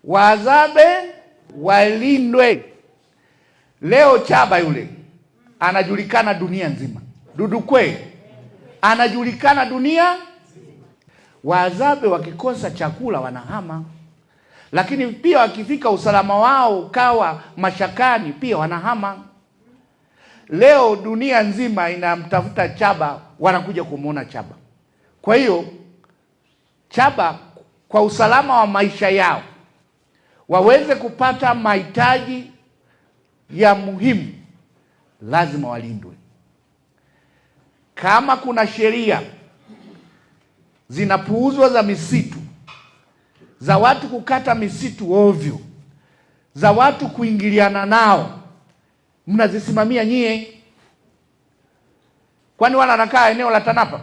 Wahadzabe walindwe. Leo Chaba yule anajulikana dunia nzima. Dudukwe anajulikana dunia. Wahadzabe wakikosa chakula wanahama, lakini pia wakifika usalama wao ukawa mashakani pia wanahama. Leo dunia nzima inamtafuta Chaba, wanakuja kumuona Chaba. Kwa hiyo Chaba, kwa usalama wa maisha yao, waweze kupata mahitaji ya muhimu, lazima walindwe. Kama kuna sheria zinapuuzwa za misitu, za watu kukata misitu ovyo, za watu kuingiliana nao, mnazisimamia nyie? Kwani wanakaa eneo la Tanapa?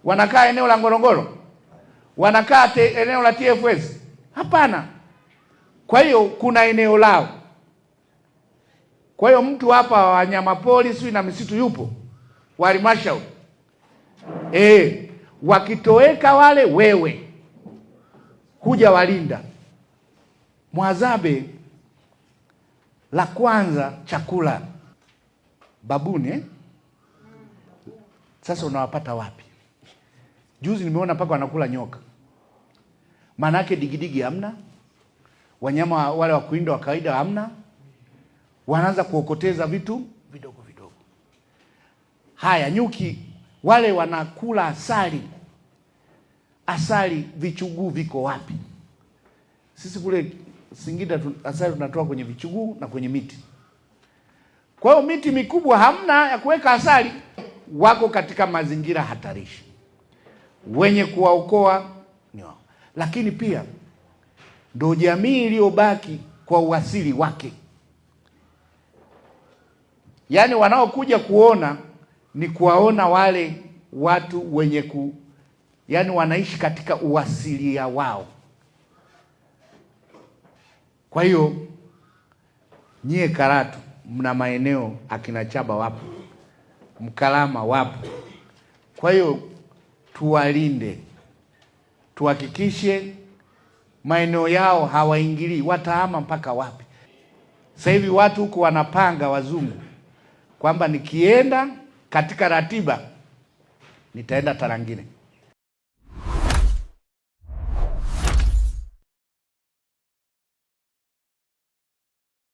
Wanakaa eneo la Ngorongoro? Wanakaa eneo la TFS? Hapana. Kwa hiyo kuna eneo lao. Kwa hiyo mtu hapa wa wanyamapori sio na misitu yupo wa halmashauri, wakitoweka wale, wewe kuja walinda. Mhadzabe, la kwanza chakula. Babuni Sasa unawapata wapi? Juzi nimeona mpaka wanakula nyoka. Maana yake digidigi hamna, wanyama wale wa kuinda wa kawaida hamna, wanaanza kuokoteza vitu vidogo vidogo. Haya, nyuki wale wanakula asali. Asali, vichuguu viko wapi? Sisi kule Singida asali tunatoa kwenye vichuguu na kwenye miti. Kwa hiyo miti mikubwa hamna ya kuweka asali. Wako katika mazingira hatarishi, wenye kuwaokoa ni wao. Lakini pia ndo jamii iliyobaki kwa uasili wake. Yaani wanaokuja kuona ni kuwaona wale watu wenye yaani wanaishi katika uasilia wao. Kwa hiyo nyie Karatu mna maeneo, akina Chaba wapo, Mkalama wapo. Kwa hiyo tuwalinde, tuhakikishe maeneo yao hawaingilii. Watahama mpaka wapi? Sasa hivi watu huko wanapanga, wazungu, kwamba nikienda katika ratiba nitaenda Tarangire.